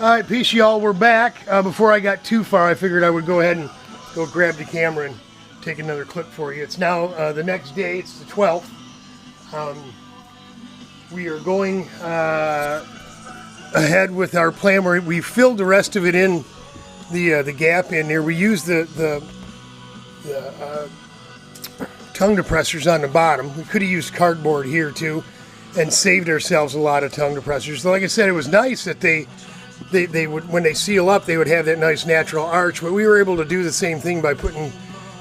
All right, peace, y'all. We're back. Before I got too far, I figured I would go ahead and go grab the camera and take another clip for you. It's now the next day. It's the 12th. We are going ahead with our plan where we filled the rest of it in the gap in there. We used the tongue depressors on the bottom. We could have used cardboard here too and saved ourselves a lot of tongue depressors. So like I said, it was nice that they would, when they seal up, they would have that nice natural arch, but we were able to do the same thing by putting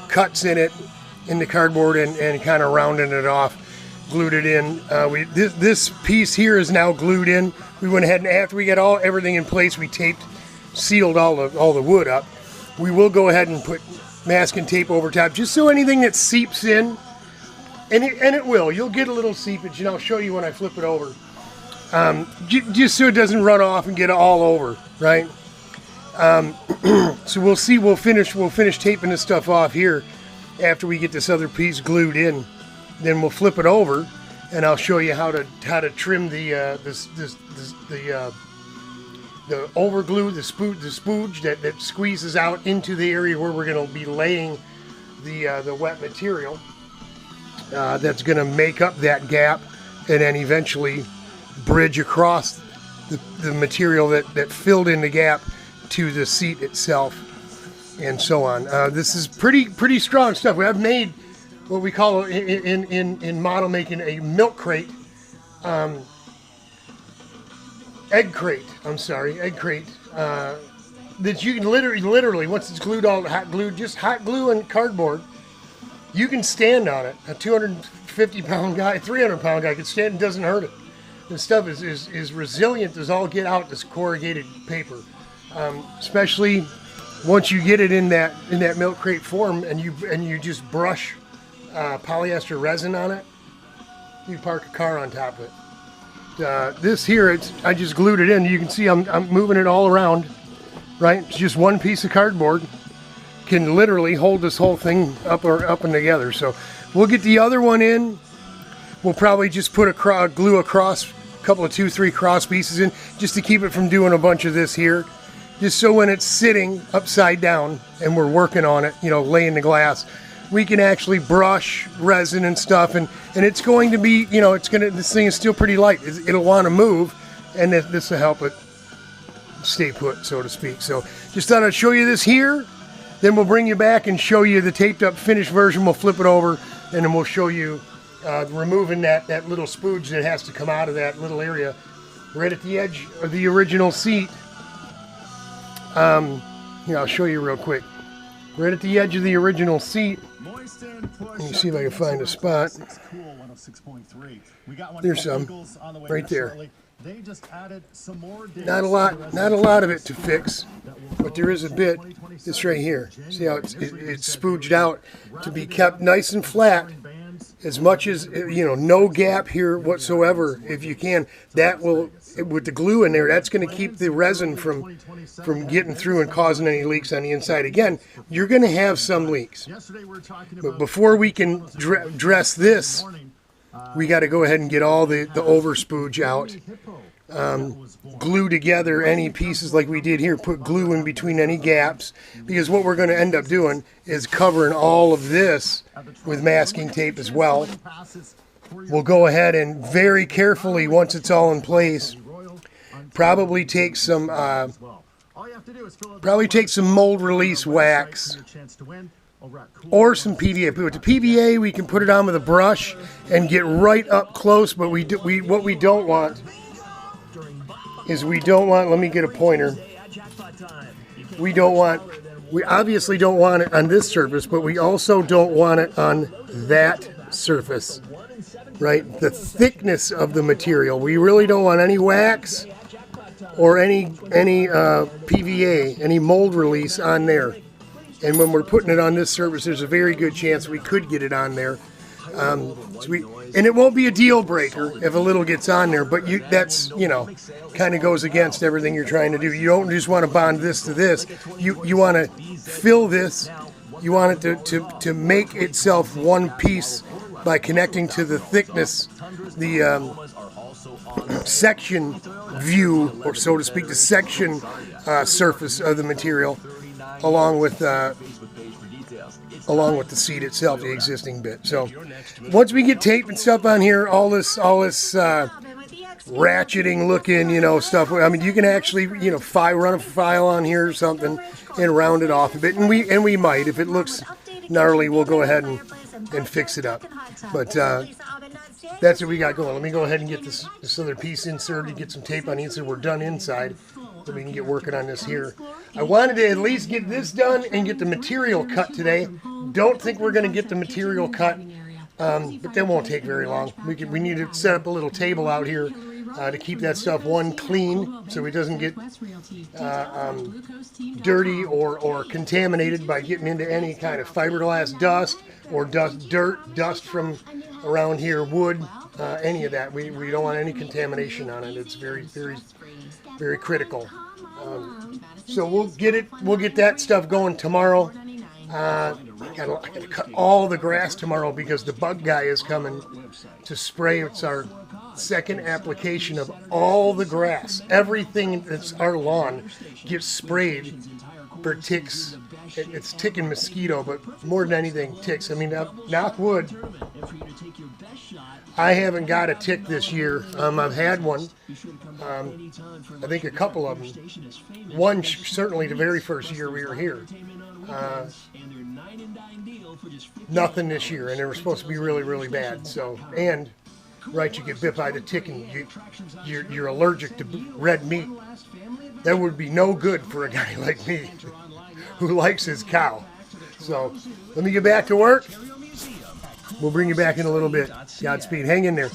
cuts in it, in the cardboard, and kind of rounding it off, glued it in. This piece here is now glued in. We went ahead and after we got everything in place, we sealed all the wood up. We will go ahead and put masking tape over top, just so anything that seeps in, and it will. You'll get a little seepage, and I'll show you when I flip it over. Just so it doesn't run off and get all over, right? So we'll see. We'll finish taping this stuff off here after we get this other piece glued in. Then we'll flip it over, and I'll show you how to trim the over glue, the spooge that squeezes out into the area where we're going to be laying the wet material. That's going to make up that gap, and then eventually bridge across the material that filled in the gap to the seat itself, and so on. This is pretty strong stuff. We have made what we call in model making a milk crate, egg crate. That you can literally once it's glued, all just hot glue and cardboard, you can stand on it. A 250-pound guy, 300-pound guy can stand and doesn't hurt it. This stuff is resilient as all get out, this corrugated paper. Especially once you get it in that milk crate form and you just brush polyester resin on it, you park a car on top of it. This here, I just glued it in. You can see I'm moving it all around, right? It's just one piece of cardboard can literally hold this whole thing up and together. So we'll get the other one in. We'll probably just put glue across a couple of 2-3 cross pieces in, just to keep it from doing a bunch of this here. Just so when it's sitting upside down and we're working on it, laying the glass, we can actually brush resin and stuff, and it's going to be, this thing is still pretty light. It'll want to move, and this will help it stay put, so to speak. So just thought I'd show you this here, then we'll bring you back and show you the taped up finished version. We'll flip it over, and then we'll show you removing that little spooge that has to come out of that little area right at the edge of the original seat. I'll show you real quick. Right at the edge of the original seat. Let me see if I can find a spot. There's some right there. Not a lot of it to fix, but there is a bit. It's right here. See how it's spooged out to be kept nice and flat. As much as, no gap here whatsoever, if you can. That will, with the glue in there, that's going to keep the resin from getting through and causing any leaks on the inside. Again, you're going to have some leaks. But before we can dress this, we got to go ahead and get all the over spooge out. Glue together any pieces like we did here, put glue in between any gaps, because what we're going to end up doing is covering all of this with masking tape as well. We'll go ahead and very carefully, once it's all in place, probably take some mold release wax or some PVA. But with the PVA, we can put it on with a brush and get right up close, but what we don't want is let me get a pointer. We obviously don't want it on this surface, but we also don't want it on that surface, right? The thickness of the material. We really don't want any wax or any PVA, any mold release on there. And when we're putting it on this surface, there's a very good chance we could get it on there. And it won't be a deal breaker if a little gets on there, but that's kind of goes against everything you're trying to do. You don't just want to bond this to this. You want to fill this. You want it to make itself one piece by connecting to the thickness, the section view, or so to speak, the section surface of the material, along with the seat itself, the existing bit. So once we get tape and stuff on here, all this ratcheting looking, stuff. I mean, you can actually, run a file on here or something and round it off a bit, and we might, if it looks gnarly, we'll go ahead and fix it up. But that's what we got going. Let me go ahead and get this other piece inserted, get some tape on the inside. We're done inside, so we can get working on this here. I wanted to at least get this done and get the material cut today. Don't think we're going to get the material cut, but that won't take very long. We need to set up a little table out here to keep that stuff, one, clean, so it doesn't get dirty or contaminated by getting into any kind of fiberglass dust or dust from around here, wood, any of that. We don't want any contamination on it. It's very, very, very critical. So we'll get that stuff going tomorrow. I gotta cut all the grass tomorrow because the bug guy is coming to spray. It's our second application of all the grass. Everything that's our lawn gets sprayed for ticks. It's tick and mosquito, but more than anything, ticks. I mean, knock wood, I haven't got a tick this year. I've had one. I think a couple of them. One certainly the very first year we were here. Nothing this year, and they were supposed to be really, really bad. So, and right, you get bit by the tick and you're allergic to red meat. That would be no good for a guy like me who likes his cow. So let me get back to work. We'll bring you back in a little bit. Godspeed. Hang in there.